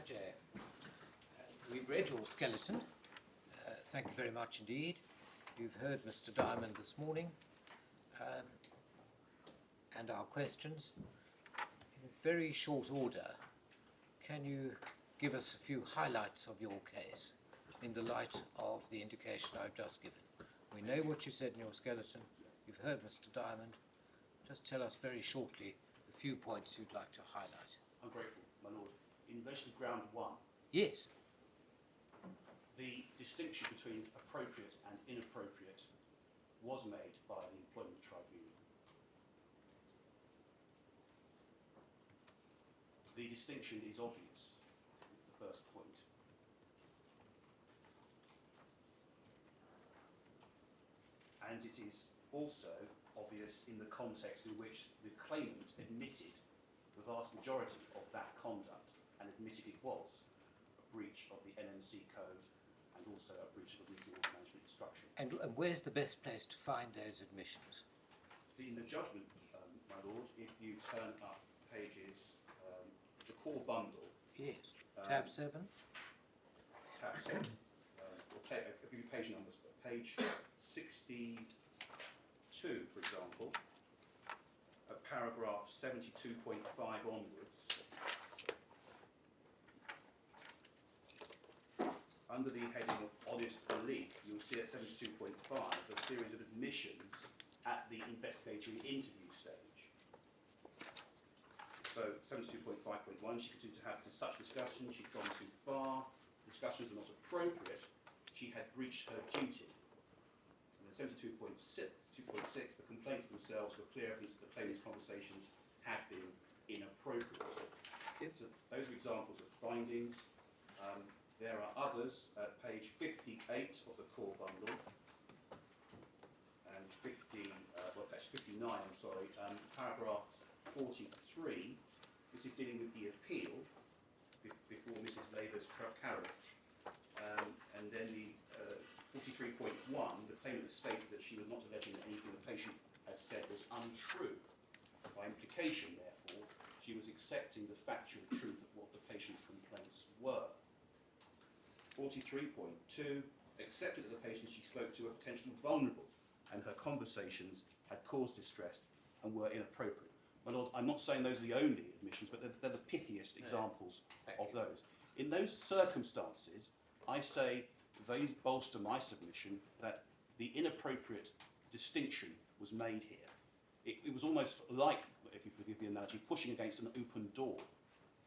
Jay. We've read your skeleton. Thank you very much indeed. You've heard Mr. Diamond this morning and our questions. In very short order, can you give us a few highlights of your case in the light of the indication I've just given? We know what you said in your skeleton. You've heard Mr. Diamond. Just tell us very shortly the few points you'd like to highlight. I'm grateful, my lord. In relation to ground one, Yes. the distinction between appropriate and inappropriate was made by the Employment Tribunal. The distinction is obvious, is the first point. And it is also obvious in the context in which the claimant admitted the vast majority of that conduct and admitted it was a breach of the NMC code and also a breach of the weekly order management instruction. And where's the best place to find those admissions? In the judgment, my lord, if you turn up pages, the core bundle. Yes. Tab 7. Tab 7. I'll give you page numbers, but page 62, for example, at paragraph 72.5 onwards, under the heading of honest belief, you'll see at 72.5 a series of admissions at the investigatory interview stage. So 72.5.1, she continued to have such discussions, she'd gone too far, discussions were not appropriate, she had breached her duty. And then 72.6, the complaints themselves were clear evidence that the claimant's conversations had been inappropriate. So those are examples of findings. There are others at page 58 of the core bundle, and 59, I'm sorry, paragraph 43. This is dealing with the appeal before Mrs. Labour's carriage. And then the 43.1, the claimant stated that she was not alleging that anything the patient had said was untrue. By implication, therefore, she was accepting the factual truth of what the patient's complaints were. 43.2, accepted that the patient she spoke to were potentially vulnerable and her conversations had caused distress and were inappropriate. My lord, I'm not saying those are the only admissions, but they're the pithiest examples of those. In those circumstances, I say these bolster my submission that the inappropriate distinction was made here. It was almost like, if you forgive the analogy, pushing against an open door,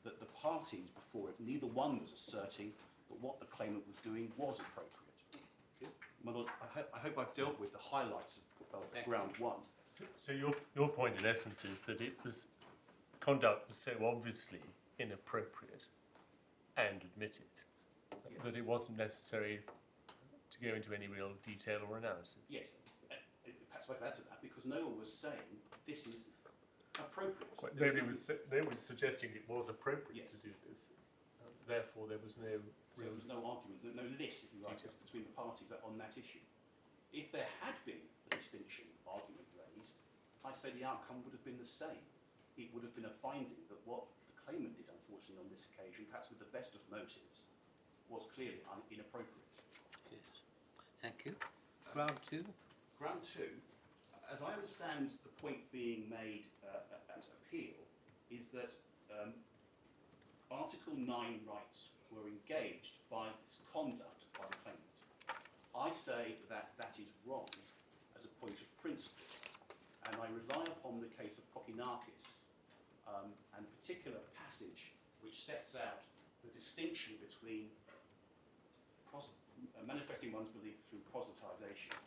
that the parties before it, neither one was asserting that what the claimant was doing was appropriate. Okay. My lord, I hope I've dealt with the highlights of ground one. So your point in essence is that conduct was so obviously inappropriate and admitted that it wasn't necessary to go into any real detail or analysis. Yes, perhaps I've added to that because no one was saying this is appropriate. Well, they were suggesting it was appropriate to do this. Therefore, there was no real... There was no argument, no list, if you like, between the parties on that issue. If there had been a distinction argument raised, I say the outcome would have been the same. It would have been a finding that what the claimant did, unfortunately, on this occasion, perhaps with the best of motives, was clearly inappropriate. Yes. Thank you. Ground 2? Ground 2, as I understand the point being made at appeal, is that Article 9 rights were engaged by this conduct by the claimant. I say that that is wrong as a point of principle, and I rely upon the case of Kokinakis and a particular passage which sets out the distinction between manifesting one's belief through proselytisation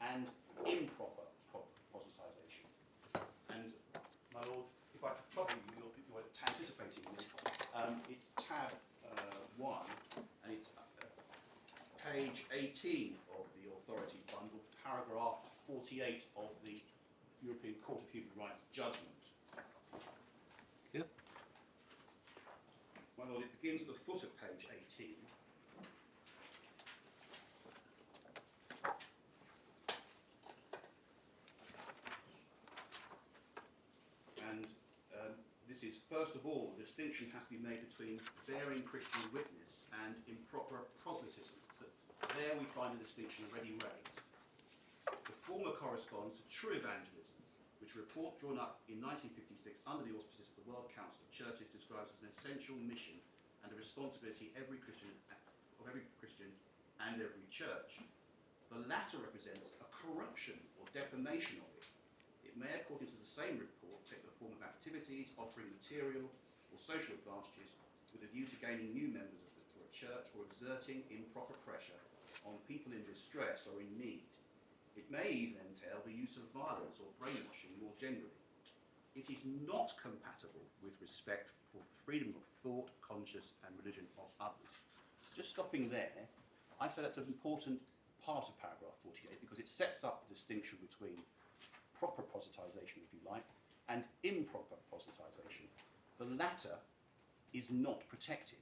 and improper proselytisation. And, my lord, if I could trouble you, you're anticipating me. It's tab 1, and it's page 18 of the authorities bundle, paragraph 48 of the European Court of Human Rights judgment. Yep. My lord, it begins at the foot of page 18. And this is first of all, the distinction has to be made between bearing Christian witness and improper proselytism. So there we find a distinction already raised. The former corresponds to true evangelism, which a report drawn up in 1956 under the auspices of the World Council of Churches describes as an essential mission and a responsibility of every Christian and every church. The latter represents a corruption or defamation of it. It may, according to the same report, take the form of activities offering material or social advantages with a view to gaining new members for a church or exerting improper pressure on people in distress or in need. It may even entail the use of violence or brainwashing more generally. It is not compatible with respect for freedom of thought, conscience and religion of others. Just stopping there, I say that's an important part of paragraph 48 because it sets up the distinction between proper proselytisation, if you like, and improper proselytisation. The latter is not protected.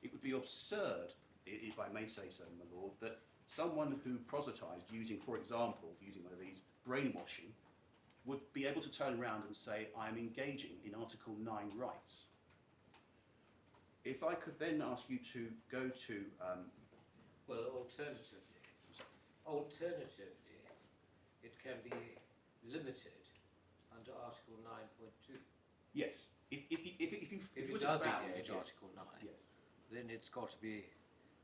It would be absurd, if I may say so, my lord, that someone who proselytised using, for example, using one of these brainwashing, would be able to turn around and say, I am engaging in Article 9 rights. If I could then ask you to go to... well, alternatively, it can be limited under Article 9.2. Yes. If If were it to does found, engage yes. Article 9, Yes. then it's got to be,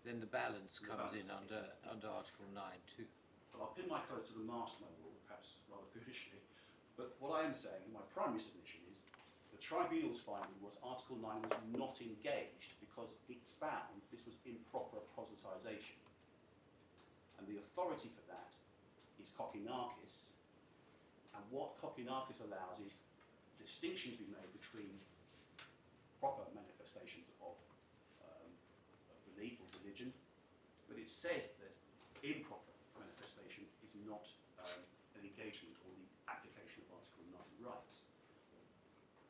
then the balance The comes balance, in under Article 9.2. Well, I'll pin my colours to the mast, my lord, perhaps rather foolishly. But what I am saying, my primary submission is, the tribunal's finding was Article 9 was not engaged because it found this was improper proselytisation. And the authority for that is Kokinakis. And what Kokinakis allows is distinction to be made between proper manifestations of belief or religion, but it says that improper manifestation is not an engagement or the application of Article 9 rights.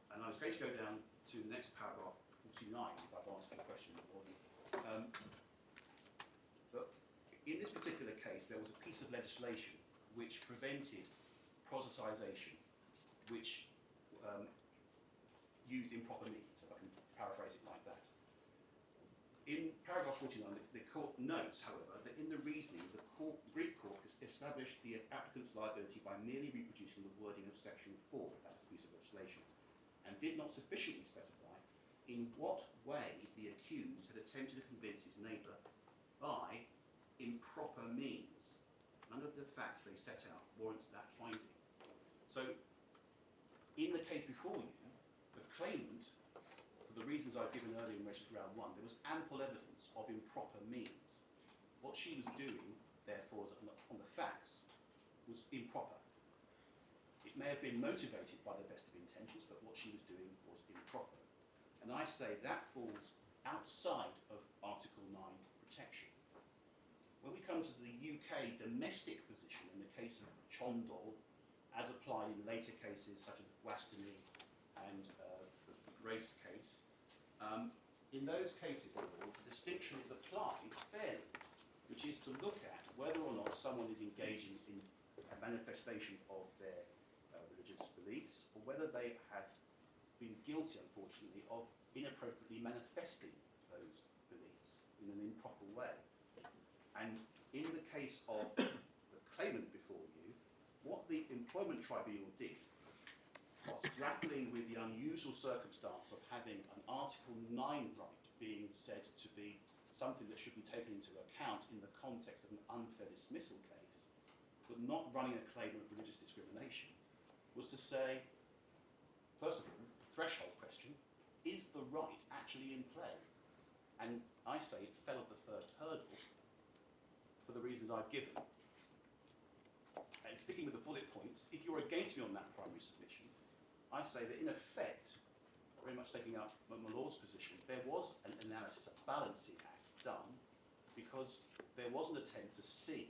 And I was going to go down to the next paragraph, 49, if I've answered the question already. But in this particular case, there was a piece of legislation which prevented proselytisation, which used improper means, if I can paraphrase it like that. In paragraph 49, the court notes, however, that in the reasoning, the Greek court has established the applicant's liability by merely reproducing the wording of section 4, that's the piece of legislation, and did not sufficiently specify in what way the accused had attempted to convince his neighbour by improper means. None of the facts they set out warrants that finding. So, in the case before you, the claimant, for the reasons I've given earlier in relation to round 1, there was ample evidence of improper means. What she was doing, therefore, on the facts, was improper. It may have been motivated by the best of intentions, but what she was doing was improper. And I say that falls outside of Article 9 protection. When we come to the UK domestic position in the case of Chondol, as applied in later cases such as Wastony and the Grace case, in those cases, the distinction is applied fairly, which is to look at whether or not someone is engaging in a manifestation of their religious beliefs, or whether they have been guilty, unfortunately, of inappropriately manifesting those beliefs in an improper way. And in the case of the claimant before you, what the Employment Tribunal did was grappling with the unusual circumstance of having an Article 9 right being said to be something that should be taken into account in the context of an unfair dismissal case, but not running a claim of religious discrimination, was to say, first of all, the threshold question, is the right actually in play? And I say it fell at the first hurdle for the reasons I've given. And sticking with the bullet points, if you're against me on that primary submission, I say that in effect, very much taking up my Lord's position, there was an analysis, a balancing act done, because there was an attempt to see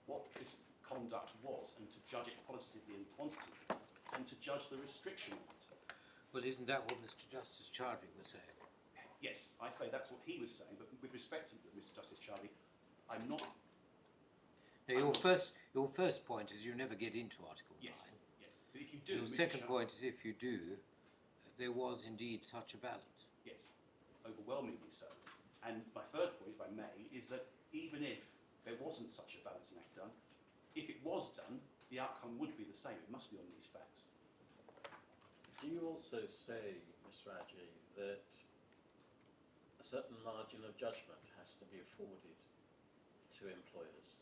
what this conduct was and to judge it qualitatively and quantitatively, and to judge the restriction of it. Well, isn't that what Mr. Justice Chowdhury was saying? Yes, I say that's what he was saying, but with respect to Mr. Justice Chowdhury, I'm not... Now, your first point is you never get into Article 9. Yes, yes. But if you do... Your second point is if you do, there was indeed such a balance. Yes, overwhelmingly so. And my third point, if I may, is that even if there wasn't such a balancing act done, if it was done, the outcome would be the same. It must be on these facts. Do you also say, Mr. Adjei, that a certain margin of judgment has to be afforded to employers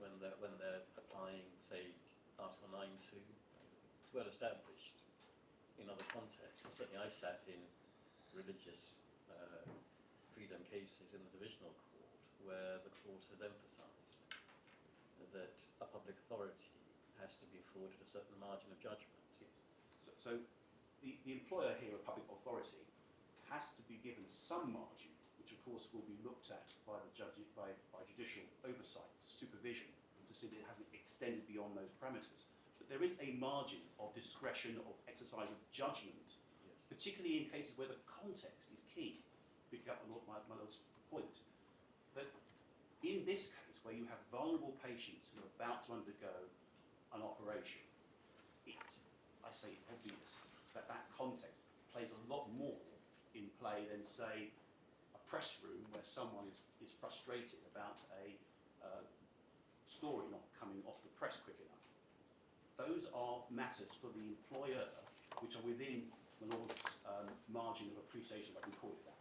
when they're applying, say, Article 9(2)? It's well established in other contexts. Certainly I've sat in religious freedom cases in the divisional court where the court has emphasised that a public authority has to be afforded a certain margin of judgment. So the employer here, a public authority, has to be given some margin, which of course will be looked at by the judge, by judicial oversight, supervision, to see that it hasn't extended beyond those parameters. But there is a margin of discretion, of exercise of judgment, Yes. particularly in cases where the context is key. Picking up on my Lord's point, that in this case, where you have vulnerable patients who are about to undergo an operation, it's, I say, obvious that that context plays a lot more in play than, say, a press room where someone is frustrated about a story not coming off the press quick enough. Those are matters for the employer which are within the Lord's margin of appreciation, if I can call it that.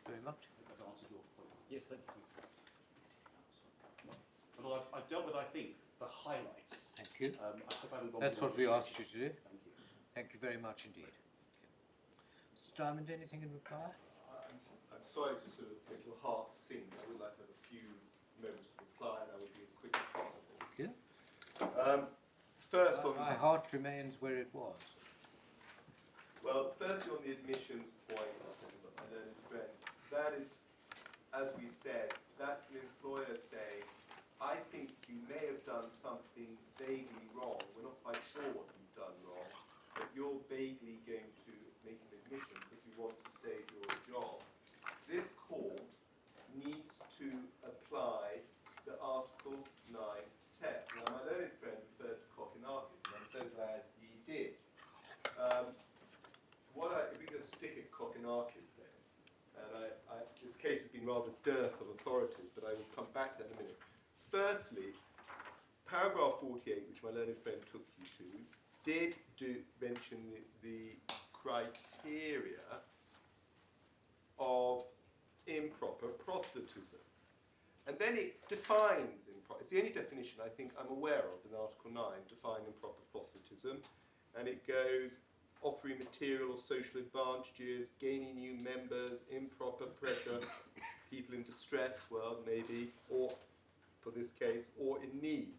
Very much. I hope I've answered your point. Yes, thank you. Although I've dealt with, I think, the highlights. Thank you. I hope I haven't gone That's beyond what we the asked you stretches. to do. Thank you. Thank you very much indeed. Mr. Diamond, anything in reply? I'm sorry to sort of make your heart sink. I would like to have a few moments to reply, and I will be as quick as possible. Thank you. First on My heart remains where it was. well, firstly on the admissions point, my learned friend, that is, as we said, that's an employer saying, I think you may have done something vaguely wrong. We're not quite sure what you've done wrong, but you're vaguely going to make an admission because you want to save your job. This court needs to apply the Article 9 test. Now, my learned friend referred to Kokinakis, and I'm so glad he did. If we can stick at Kokinakis then, and this case has been rather dearth of authority, but I will come back to that in a minute. Firstly, paragraph 48, which my learned friend took you to, did mention the criteria of improper prostitutism. And then it defines improper, it's the only definition I think I'm aware of in Article 9, define improper prostitutism. And it goes, offering material or social advantages, gaining new members, improper pressure, people in distress, well, maybe, or, for this case, or in need.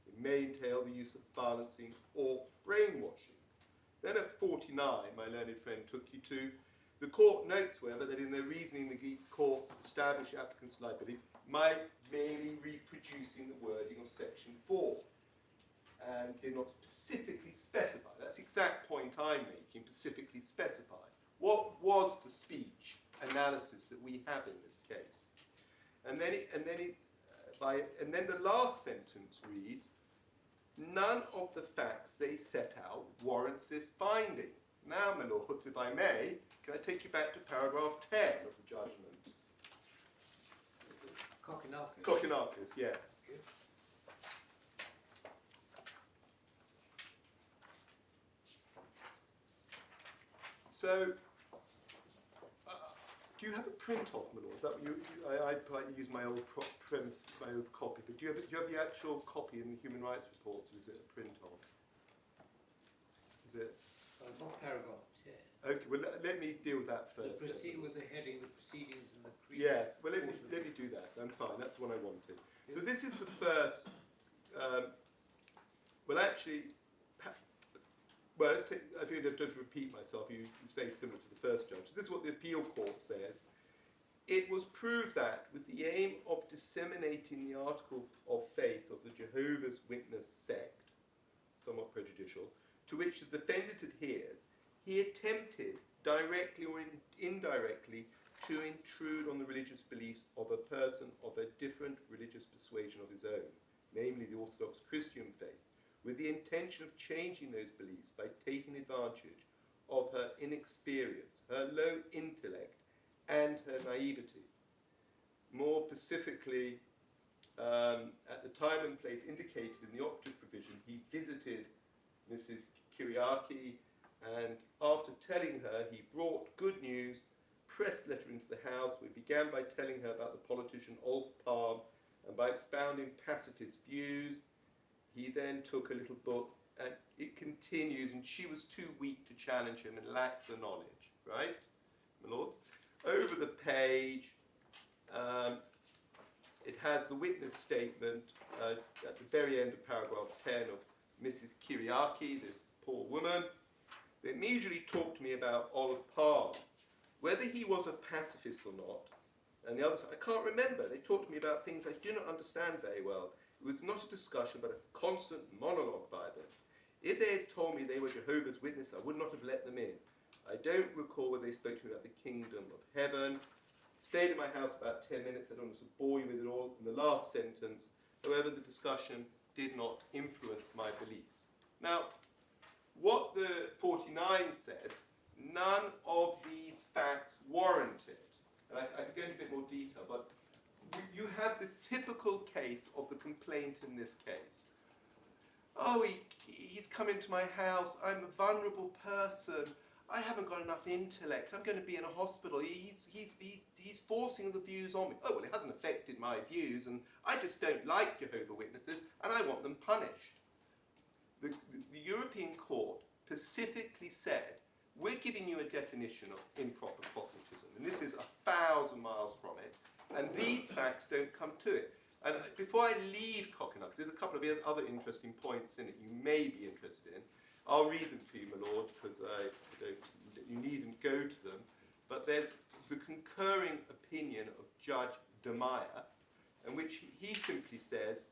It may entail the use of balancing or brainwashing. Then at 49, my learned friend took you to, the court notes, however, that in their reasoning, the courts establish applicants' liability by merely reproducing the wording of Section 4 and did not specifically specify. That's the exact point I'm making, specifically specify. What was the speech analysis that we have in this case? And then the last sentence reads, none of the facts they set out warrants this finding. Now, my lords, if I may, can I take you back to paragraph 10 of the judgment? Kokinakis. Kokinakis, yes. So, do you have a print off, my lord? That I use my old premise, my old copy. But do you have the actual copy in the human rights reports, or is it a print off? Is it? Not paragraph 10. Okay. Well, let me deal with that first. With the heading, the proceedings and the creed. Yes. Well, let me do that. I'm fine. That's what I wanted. So this is the first. Well, actually. Well, let's take, I don't have to repeat myself, it's very similar to the first judge. This is what the appeal court says. It was proved that with the aim of disseminating the article of faith of the Jehovah's Witness sect, somewhat prejudicial, to which the defendant adheres, he attempted, directly or indirectly, to intrude on the religious beliefs of a person of a different religious persuasion of his own, namely the Orthodox Christian faith, with the intention of changing those beliefs by taking advantage of her inexperience, her low intellect, and her naivety. More specifically, at the time and place indicated in the operative provision, he visited Mrs. Kyriaki, and after telling her he brought good news, press letter into the house. We began by telling her about the politician Ulf Palm, and by expounding pacifist views. He then took a little book, and it continues, and she was too weak to challenge him and lacked the knowledge, right, my lords? Over the page, it has the witness statement at the very end of paragraph 10 of Mrs. Kyriaki, this poor woman. They immediately talked to me about Olive Palm, whether he was a pacifist or not. And the other side, I can't remember. They talked to me about things I do not understand very well. It was not a discussion, but a constant monologue by them. If they had told me they were Jehovah's Witnesses, I would not have let them in. I don't recall whether they spoke to me about the kingdom of heaven. Stayed in my house about 10 minutes. I don't want to bore you with it all. In the last sentence, however, the discussion did not influence my beliefs. Now, what the 49 says, none of these facts warrant it. And I could go into a bit more detail, but you have this typical case of the complaint in this case. Oh, he's come into my house. I'm a vulnerable person. I haven't got enough intellect. I'm going to be in a hospital. He's forcing the views on me. Oh, well, it hasn't affected my views, and I just don't like Jehovah's Witnesses, and I want them punished. The European Court specifically said, we're giving you a definition of improper proselytism, and this is 1,000 miles from it, and these facts don't come to it. And before I leave Coconut, there's a couple of other interesting points in it you may be interested in. I'll read them to you, my lord, because you needn't go to them. But there's the concurring opinion of Judge de Meyer, in which he simply says,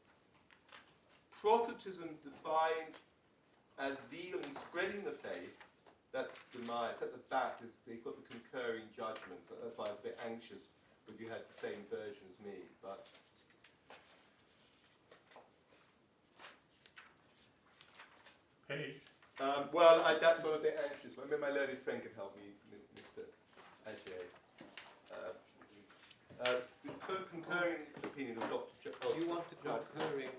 proselytism defined as zeal in spreading the faith. That's de Meyer. It's at the back. They've got the concurring judgments. That's why I was a bit anxious that you had the same version as me. But Page. well, that's why I'm a bit anxious. Maybe my learned friend can help me, Mr. Agier. The concurring opinion of Dr. Do you want the concurring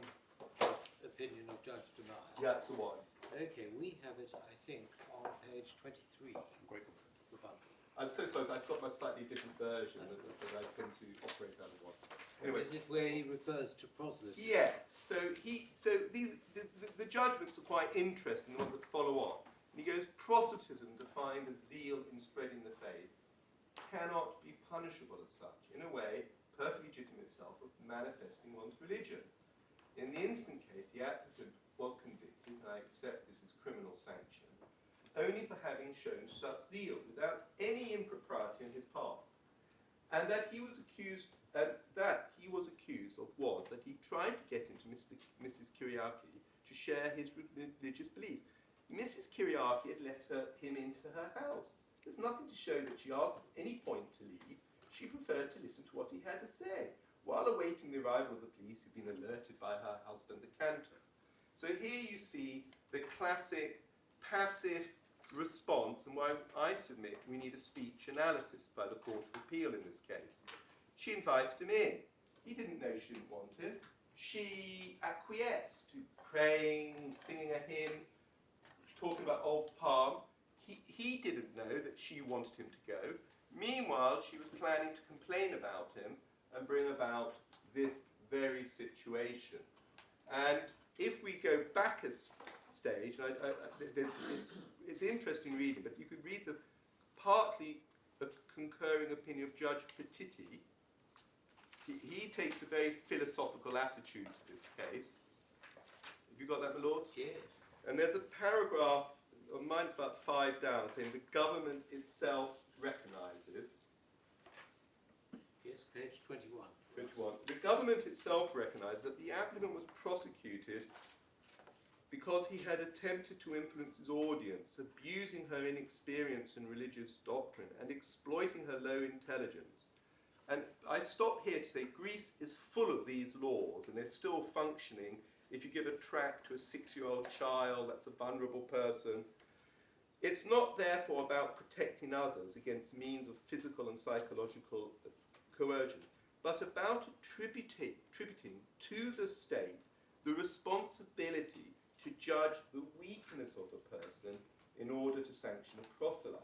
opinion of Judge de Meyer? That's the one. Okay, we have it, I think, on page 23. I'm grateful. The bundle. I'm so sorry, I've got my slightly different version that I tend to operate out of one. Anyway. Is it where he refers to proselytism? Yes. So the judgments are quite interesting, the ones that follow on. And he goes, proselytism, defined as zeal in spreading the faith, cannot be punishable as such. In a way, perfectly legitimate itself of manifesting one's religion. In the instant case, the applicant was convicted, and I accept this as criminal sanction, only for having shown such zeal without any impropriety on his part. And that he was accused of was that he tried to get into Mrs. Kyriaki to share his religious beliefs. Mrs. Kyriaki had let him into her house. There's nothing to show that she asked at any point to leave. She preferred to listen to what he had to say, while awaiting the arrival of the police who'd been alerted by her husband, the cantor. So here you see the classic passive response, and why I submit we need a speech analysis by the Court of Appeal in this case. She invited him in. He didn't know she didn't want him. She acquiesced to praying, singing a hymn, talking about Ulf Palm. He didn't know that she wanted him to go. Meanwhile, she was planning to complain about him and bring about this very situation. And if we go back a stage, it's interesting reading, but you could read the partly a concurring opinion of Judge Petiti. He takes a very philosophical attitude to this case. Have you got that, my lords? Yes. And there's a paragraph, mine's about 5 down, saying the government itself recognises. Yes, page 21. 21. The government itself recognised that the applicant was prosecuted because he had attempted to influence his audience, abusing her inexperience in religious doctrine and exploiting her low intelligence. And I stop here to say Greece is full of these laws, and they're still functioning. If you give a tract to a 6-year-old child, that's a vulnerable person. It's not therefore about protecting others against means of physical and psychological coercion, but about attributing to the state the responsibility to judge the weakness of a person in order to sanction a proselyte,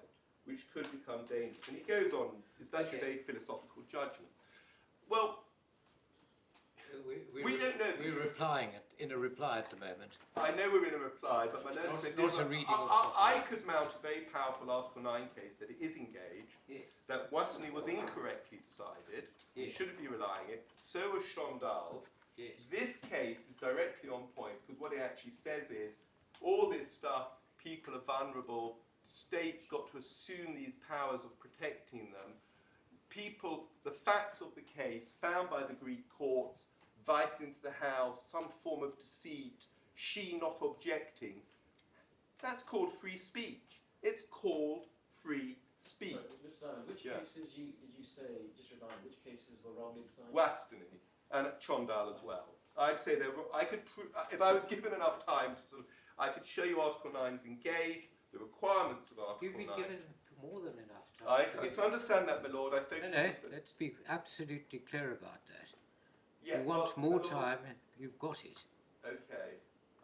which could become dangerous. And he goes on, it's actually a very philosophical judgment. Well, we don't know. We're replying in a reply at the moment. I know we're in a reply, but my notes say Not a reading of I something. could mount a very powerful Article 9 case that it is engaged, Yes. that Wasney was incorrectly decided, we Yes. shouldn't be relying it, so was Shondal. Yes. This case is directly on point, because what it actually says is, all this stuff, people are vulnerable, states got to assume these powers of protecting them. People, the facts of the case, found by the Greek courts, invited into the house, some form of deceit, she not objecting. That's called free speech. It's called free speech. Sorry, Mr. Diamond, which Yeah. cases did you say, just remind, which cases were wrongly decided? Wastoney and Chondal as well. I'd say I could, if I was given enough time to sort of, I could show you Article 9's engaged, the requirements of Article You've 9. been given more than enough time. I to give- understand that, my lord. I focus No, on no, it, but- let's be absolutely clear about that. Yeah, If you want well, more my lord, time, you've got it. Okay.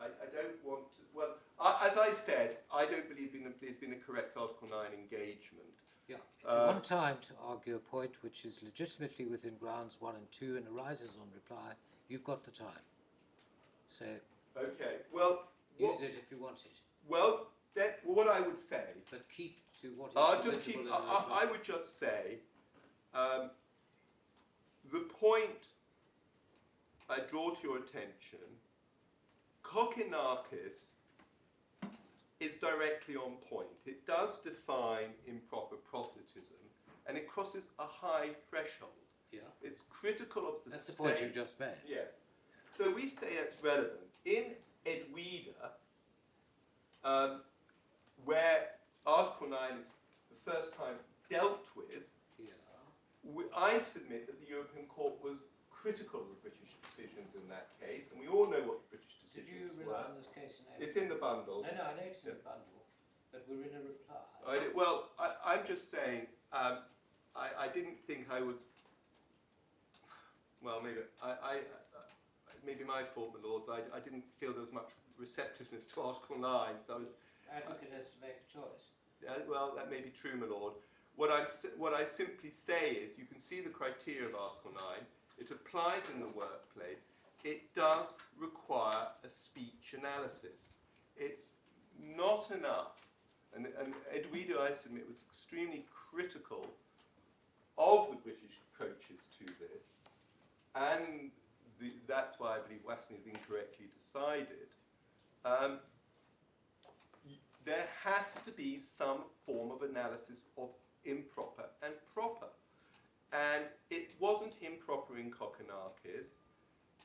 I don't want to. Well, as I said, I don't believe there's been a correct Article 9 engagement. Yeah. If you want time to argue a point which is legitimately within grounds 1 and 2 and arises on reply, you've got the time. So Okay. Well, use it if you want it, then what I would say, but keep to what is I'll just keep. permissible in a reply. I would just say, the point I draw to your attention, Kokinakis is directly on point. It does define improper proselytism, and it crosses a high threshold. Yeah. It's critical of the That's the state. point you just made. Yes. So we say it's relevant. In Edwida, where Article 9 is the first time dealt with, Yeah. I submit that the European Court was critical of the British decisions in that case, and we all know what the British Did you decisions rely were. on this case in It's in the bundle. No, I know it's in the bundle, but we're in a reply. I'm just saying, I didn't think I was. Well, maybe my fault, my lords. I didn't feel there was much receptiveness to Article 9, so I was. Advocate has to make a choice. Well, that may be true, my lord. What I simply say is, you can see the criteria of Article 9. It applies in the workplace. It does require a speech analysis. It's not enough. And Edwida, I submit, was extremely critical of the British approaches to this. And that's why I believe Wasson is incorrectly decided. There has to be some form of analysis of improper and proper. And it wasn't improper in Kokonakis.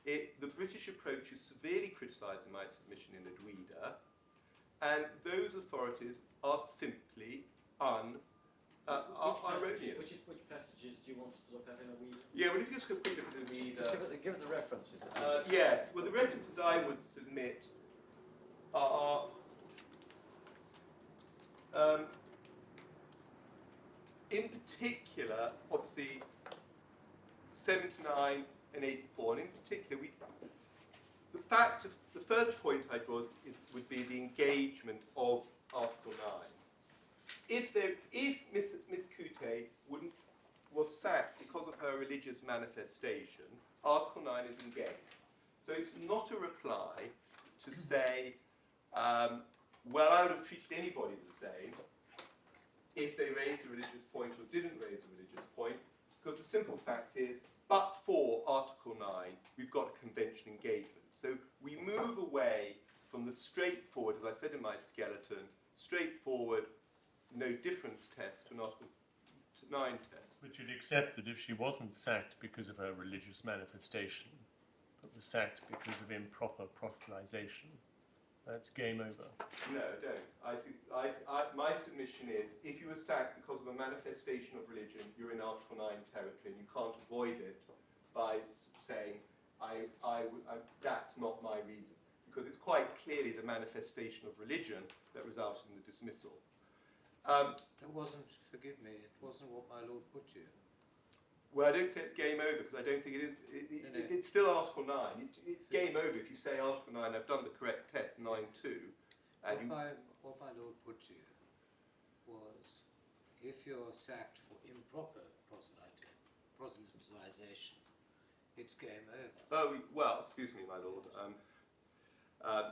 The British approach is severely criticised in my submission in Edwida, and those authorities are simply erroneous. Which passages do you want us to look at in a week? Yeah, well, if you just go quickly at Edwida. Give us the references. Yes, well, the references I would submit are in particular, obviously, 79 and 84, and in particular, the first point I draw would be the engagement of Article 9. If Miss Kuteh was sacked because of her religious manifestation, Article 9 is engaged. So it's not a reply to say, well, I would have treated anybody the same if they raised a religious point or didn't raise a religious point, because the simple fact is, but for Article 9, we've got a convention engagement. So we move away from the straightforward, as I said in my skeleton, straightforward, no difference test to an Article 9 test. But you'd accept that if she wasn't sacked because of her religious manifestation, but was sacked because of improper proselytization, that's game over. No, don't. My submission is, if you were sacked because of a manifestation of religion, you're in Article 9 territory, and you can't avoid it by saying, that's not my reason. Because it's quite clearly the manifestation of religion that resulted in the dismissal. It wasn't, forgive me, it wasn't what my lord put you. Well, I don't say it's game over because I don't think it is. No. It's still Article 9. It's game over if you say Article 9, I've done the correct test, 9.2. And What my lord put you was, if you're sacked for improper proselytisation, it's game over. Oh, well, excuse me, my lord.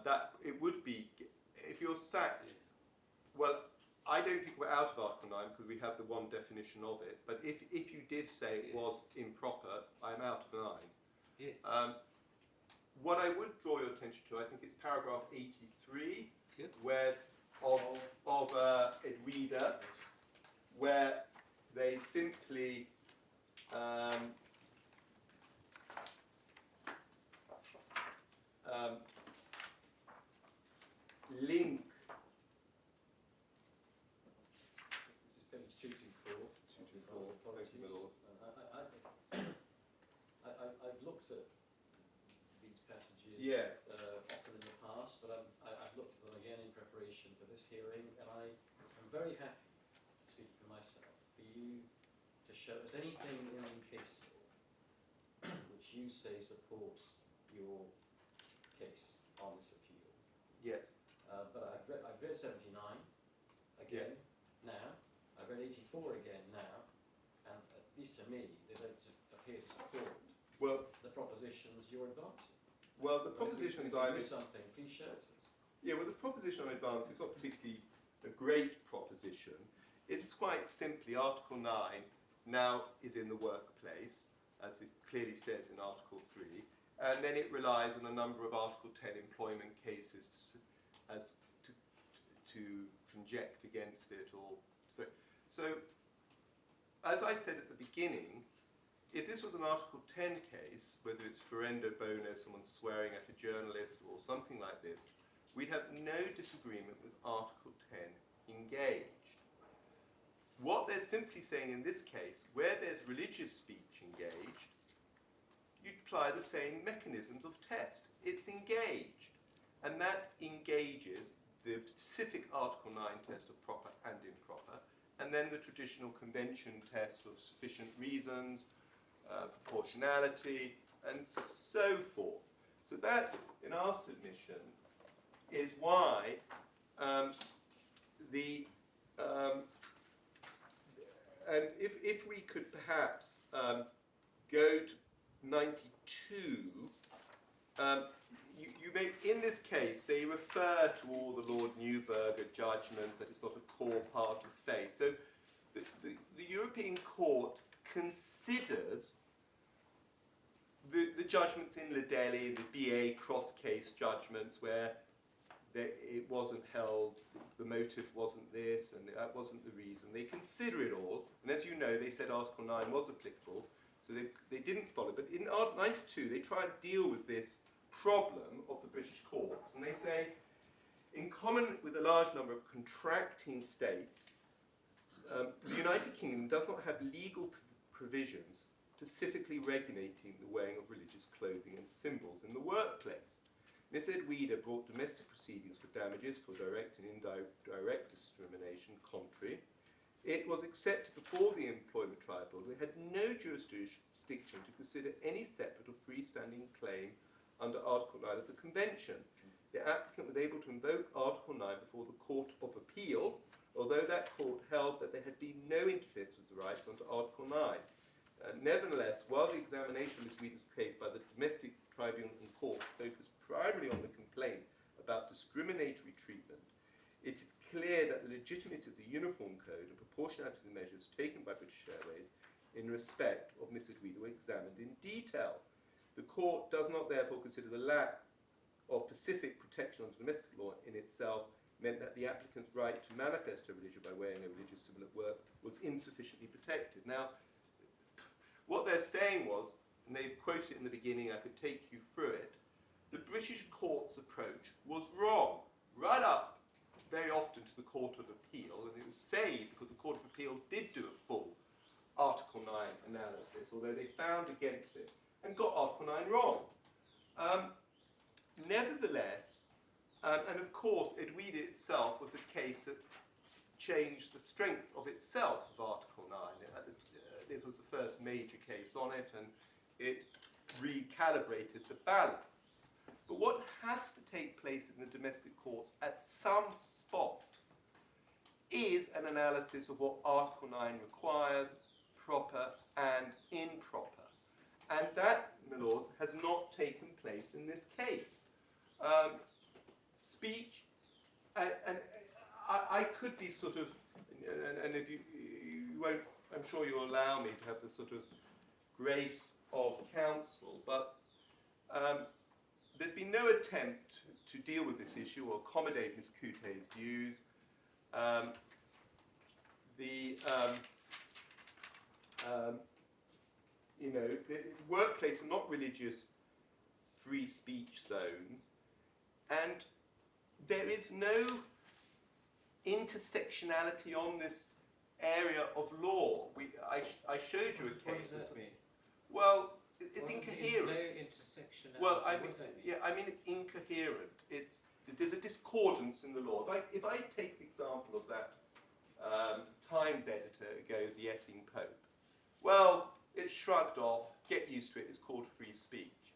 That it would be, if you're sacked, Yeah. well, I don't think we're out of Article 9 because we have the one definition of it. But if you did say it Yeah. was improper, I'm out of 9. Yeah. What I would draw your attention to, I think it's paragraph 83, Good. where of Edwida, where they simply link. This is page 224. 224, thank you, my lord. I've looked at these passages Yes. often in the past, but I've looked at them again in preparation for this hearing, and I am very happy, speaking for myself, for you to show us anything in the case law which you say supports your case on this appeal. Yes. But I've read 79 again now. I've read 84 again now, and at least to me, they don't appear to support Well, the propositions you're advancing. well, the But if propositions you I'm miss something, please show it to us. Yeah, well, the proposition I'm advancing is not particularly a great proposition. It's quite simply Article 9 now is in the workplace, as it clearly says in Article 3, and then it relies on a number of Article 10 employment cases to conject against it. So, as I said at the beginning, if this was an Article 10 case, whether it's ferendo bono, someone swearing at a journalist or something like this, we'd have no disagreement with Article 10 engaged. What they're simply saying in this case, where there's religious speech engaged, you'd apply the same mechanisms of test. It's engaged. And that engages the specific Article 9 test of proper and improper, and then the traditional convention tests of sufficient reasons, proportionality, and so forth. So that, in our submission, is why and if we could perhaps go to 92, you may, in this case, they refer to all the Lord Neuberger judgments, that it's not a core part of faith. Though the European Court considers the judgments in Lidelli, the BA cross-case judgments, where it wasn't held, the motive wasn't this, and that wasn't the reason. They consider it all, and as you know, they said Article 9 was applicable, so they didn't follow. But in Article 92, they try to deal with this problem of the British courts, and they say, in common with a large number of contracting states, the United Kingdom does not have legal provisions specifically regulating the wearing of religious clothing and symbols in the workplace. Miss Edwida brought domestic proceedings for damages for direct and indirect discrimination contrary. It was accepted before the Employment Tribunal. It had no jurisdiction to consider any separate or freestanding claim under Article 9 of the Convention. The applicant was able to invoke Article 9 before the Court of Appeal, although that court held that there had been no interference with the rights under Article 9. Nevertheless, while the examination of Ms. Weeder's case by the domestic tribunal and court focused primarily on the complaint about discriminatory treatment, it is clear that the legitimacy of the Uniform Code and proportionality of the measures taken by British Airways in respect of Ms. Edwida were examined in detail. The court does not therefore consider the lack of specific protection under domestic law in itself meant that the applicant's right to manifest her religion by wearing a religious symbol at work was insufficiently protected. Now, what they're saying was, and they quote it in the beginning, I could take you through it, the British court's approach was wrong, right up very often to the Court of Appeal, and it was saved because the Court of Appeal did do a full Article 9 analysis, although they found against it and got Article 9 wrong. Nevertheless, and of course, Edwida itself was a case that change the strength of itself of Article 9. It was the first major case on it, and it recalibrated the balance. But what has to take place in the domestic courts at some spot is an analysis of what Article 9 requires, proper and improper. And that, my lords, has not taken place in this case. Speech, and I could be sort of, and if you won't, I'm sure you'll allow me to have the sort of grace of counsel, but there's been no attempt to deal with this issue or accommodate Ms. Kuteh's views. The workplace are not religious free speech zones, and there is no intersectionality on this area of law. I showed you a What case. does that mean? Well, it's What does incoherent. No intersectionality. Well, I What mean, does that mean? yeah, I mean it's incoherent. There's a discordance in the law. If I take the example of that Times editor who goes, "The effing Pope," well, it's shrugged off. Get used to it. It's called free speech.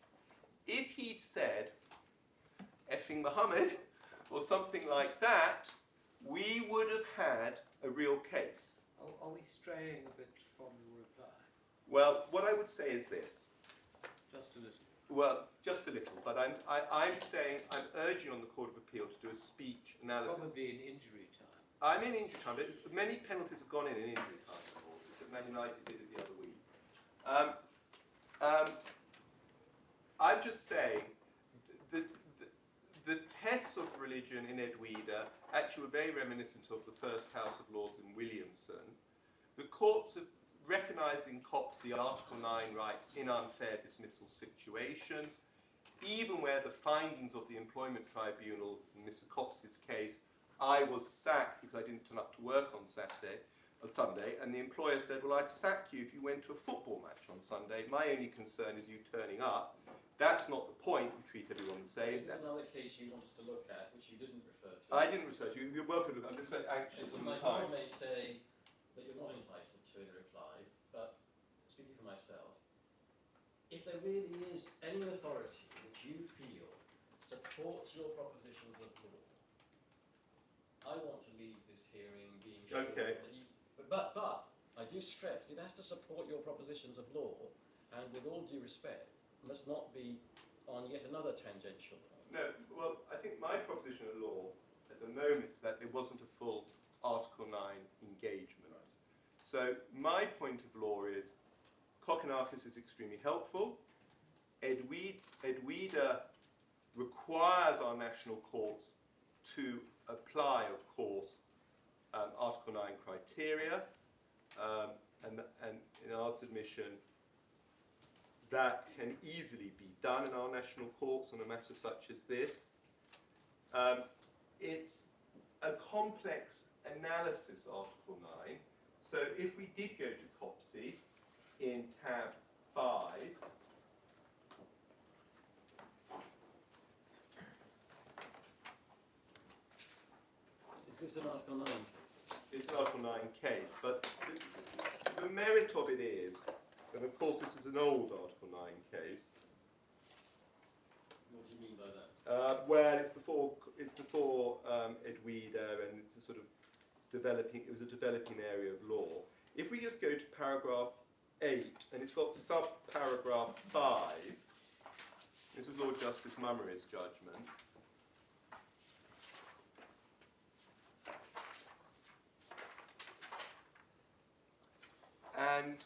If he'd said, "Effing Muhammad," or something like that, we would have had a real case. Are we straying a bit from your reply? Well, what I would say is this. Just a little. Well, just a little, but I'm urging on the Court of Appeal to do a speech analysis. Probably in injury time. I'm in injury time, but many penalties have gone in injury time, except Man United did it the other week. I'm just saying, the tests of religion in Edwida actually were very reminiscent of the first House of Lords in Williamson. The courts have recognised in COPSI Article 9 rights in unfair dismissal situations, even where the findings of the Employment Tribunal, in Mr. COPSI's case, I was sacked because I didn't turn up to work on Sunday, and the employer said, "Well, I'd sack you if you went to a football match on Sunday. My only concern is you turning up." That's not the point. We treat everyone the same. There's another case you want us to look at, which you didn't refer to. I didn't research you. You're welcome to. I'm just very anxious on the My time. may say that you're not entitled to in reply, but speaking for myself, if there really is any authority which you feel supports your propositions of law, I want to leave this hearing being sure Okay. that you... But I do stress, it has to support your propositions of law, and with all due respect, must not be on yet another tangential point. No, well, I think my proposition of law at the moment is that there wasn't a full Article 9 engagement. Right. So my point of law is Kokonakis is extremely helpful. Edwida requires our national courts to apply, of course, Article 9 criteria, and in our submission, that can easily be done in our national courts on a matter such as this. It's a complex analysis, Article 9. So if we did go to COPSI in tab 5, Is this an Article 9 case? it's an Article 9 case, but the merit of it is, and of course this is an old Article 9 case. What do you mean by that? Well, it's before Edwida, and it's a sort of developing. It was a developing area of law. If we just go to paragraph 8, and it's got sub-paragraph 5. This is Lord Justice Mummery's judgment. And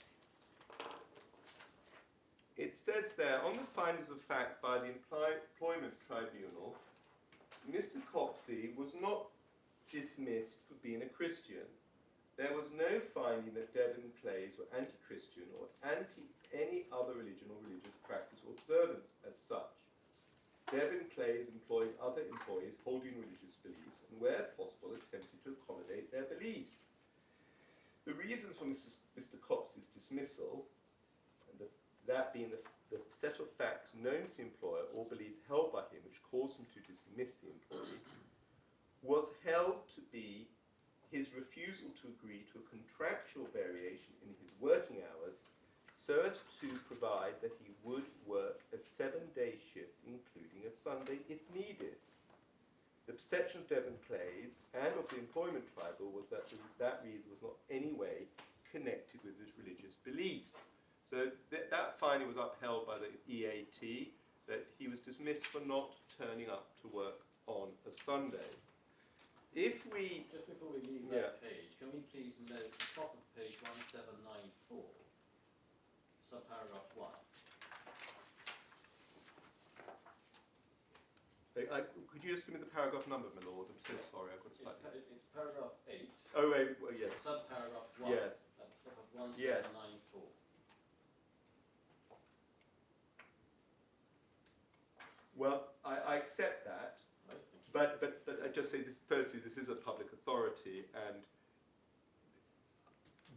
it says there, on the findings of fact by the Employment Tribunal, Mr. Copsey was not dismissed for being a Christian. There was no finding that Devon Clays were anti-Christian or anti any other religion or religious practice or observance as such. Devon Clays employed other employees holding religious beliefs and, where possible, attempted to accommodate their beliefs. The reasons for Mr. Copsey's dismissal, and that being the set of facts known to the employer or beliefs held by him which caused him to dismiss the employee, was held to be his refusal to agree to a contractual variation in his working hours so as to provide that he would work a 7-day shift, including a Sunday if needed. The perception of Devon Clays and of the Employment Tribunal was that that reason was not any way connected with his religious beliefs. So that finding was upheld by the EAT, that he was dismissed for not turning up to work on a Sunday. If we... Just before we leave that page, can we please note the top of page 1794, subparagraph 1. Could you just give me the paragraph number, my lord? I'm so sorry, I've got a slightly... It's paragraph 8. Oh, wait, well, yes. Subparagraph 1. Yes. At the top of 1794. Well, I accept that, but I just say this, firstly, this is a public authority, and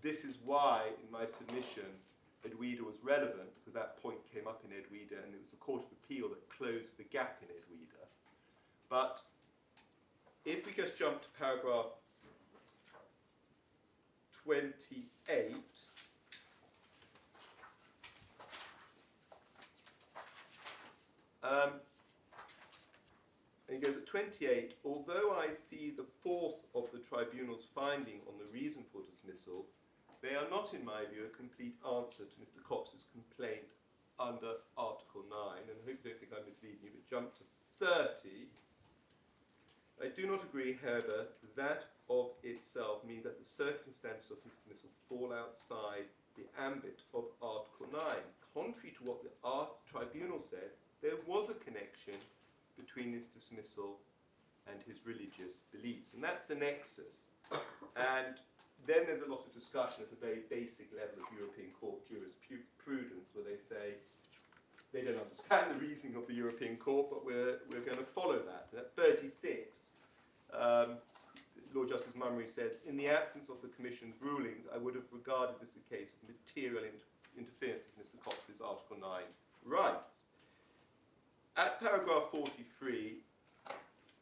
this is why, in my submission, Edwida was relevant, because that point came up in Edwida, and it was the Court of Appeal that closed the gap in Edwida. But if we just jump to paragraph 28, and he goes at 28, although I see the force of the tribunal's finding on the reason for dismissal, they are not, in my view, a complete answer to Mr. Cox's complaint under Article 9, and I hope you don't think I'm misleading you, but jump to 30. I do not agree, however, that of itself means that the circumstances of his dismissal fall outside the ambit of Article 9. Contrary to what the tribunal said, there was a connection between his dismissal and his religious beliefs, and that's the nexus. And then there's a lot of discussion at a very basic level of European Court jurisprudence, where they say they don't understand the reasoning of the European Court, but we're going to follow that. And at 36, Lord Justice Mummery says, in the absence of the Commission's rulings, I would have regarded this a case of material interference with Mr. Cox's Article 9 rights. At paragraph 43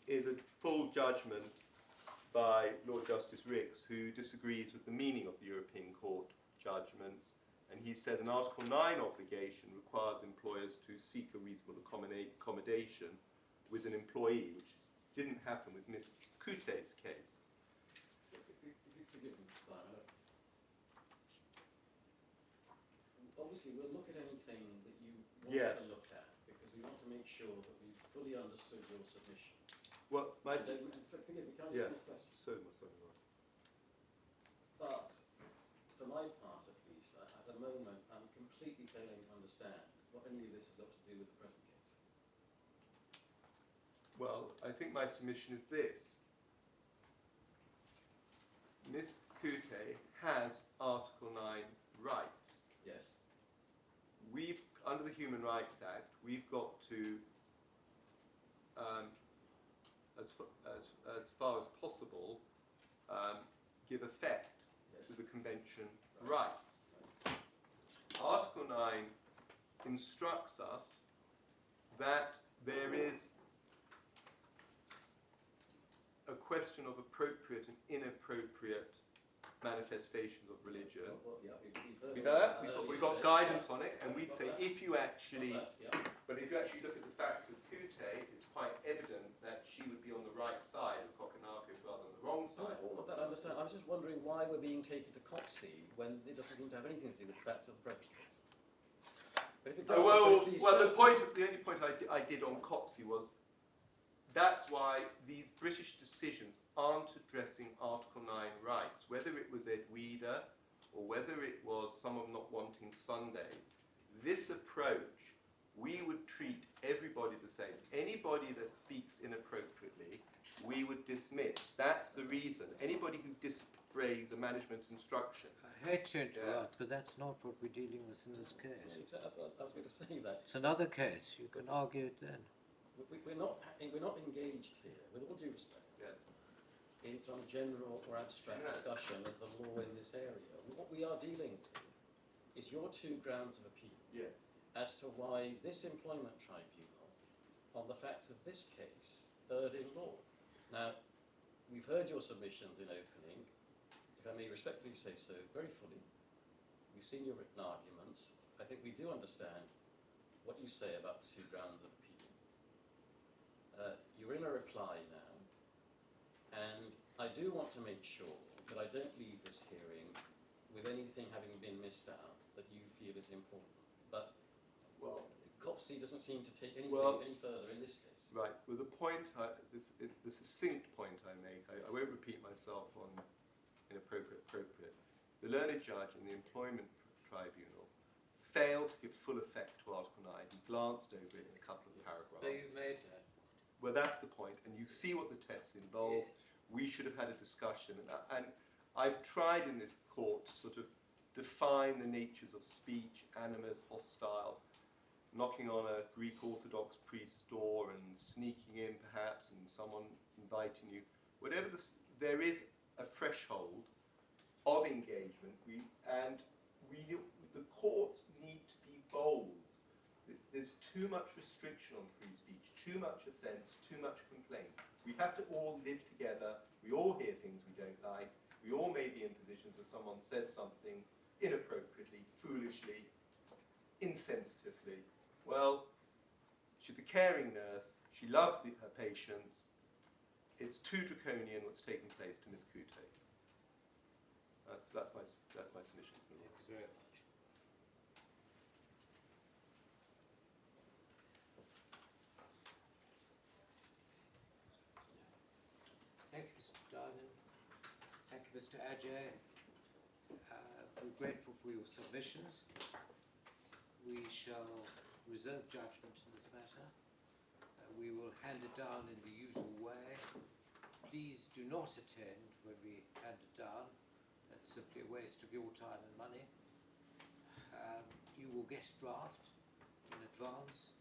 is a full judgment by Lord Justice Ricks, who disagrees with the meaning of the European Court judgments, and he says an Article 9 obligation requires employers to seek a reasonable accommodation with an employee, which didn't happen with Miss Kuteh's case. Forgive me, Simon. Obviously, we'll look at anything that you want to look at, because we want to make sure that we've fully understood your submissions. Well, my... Forgive me, can I ask this question? Sorry. But, for my part at least, at the moment, I'm completely failing to understand what any of this has got to do with the present case. Well, I think my submission is this. Miss Kuteh has Article 9 rights. Yes. We've, under the Human Rights Act, we've got to, as far as possible, give effect to the Convention rights. Article 9 instructs us that there is a question of appropriate and inappropriate manifestations of religion. We've got guidance on it, and we'd say if you actually, but if you actually look at the facts of Kuteh, it's quite evident that she would be on the right side of Kokonakis rather than the wrong side. All of that I understand. I was just wondering why we're being taken to Copsey when it doesn't seem to have anything to do with the facts of the present case. But if it does, the only point I did on Copsey was that's why these British decisions aren't addressing Article 9 rights, whether it was Edwida or whether it was someone not wanting Sunday. This approach, we would treat everybody the same. Anybody that speaks inappropriately, we would dismiss. That's the reason. Anybody who disobeys a management instruction. I hate to interrupt, but that's not what we're dealing with in this case. Exactly, I was going to say that. It's another case. You can argue it then. We're not engaged here, with all due respect, in some general or abstract discussion of the law in this area. What we are dealing with is your two grounds of appeal as to why this employment tribunal, on the facts of this case, erred in law. Now, we've heard your submissions in opening. If I may respectfully say so, very fully. We've seen your written arguments. I think we do understand what you say about the 2 grounds of appeal. You're in a reply now, and I do want to make sure that I don't leave this hearing with anything having been missed out that you feel is important. But Well, COPC doesn't seem to take anything Well- any further in this case. right. Well, the point, the succinct point I make, I won't repeat myself on inappropriate. The learned judge in the Employment Tribunal failed to give full effect to Article 9. He glanced over it in a couple of paragraphs. So you've made that. Well, that's the point, and you see what the tests involve. Yes. We should have had a discussion, and I've tried in this court to sort of define the natures of speech, animus, hostile, knocking on a Greek Orthodox priest's door and sneaking in perhaps, and someone inviting you. Whatever there is a threshold of engagement, the courts need to be bold. There's too much restriction on free speech, too much offence, too much complaint. We have to all live together. We all hear things we don't like. We all may be in positions where someone says something inappropriately, foolishly, insensitively. Well, she's a caring nurse. She loves her patients. It's too draconian what's taken place to Miss Kuteh. That's my submission. Thanks very much. Thank you, Mr. Diamond. Thank you, Mr. Ajay. We're grateful for your submissions. We shall reserve judgment in this matter. We will hand it down in the usual way. Please do not attend when we hand it down. That's simply a waste of your time and money. You will get a draft in advance.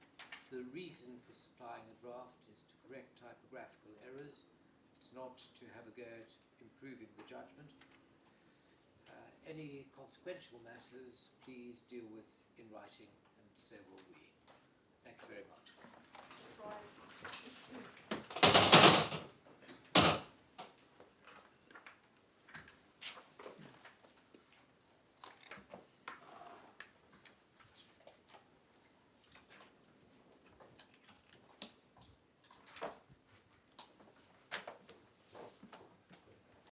The reason for supplying a draft is to correct typographical errors. It's not to have a go at improving the judgment. Any consequential matters, please deal with in writing, and so will we. Thank you very much.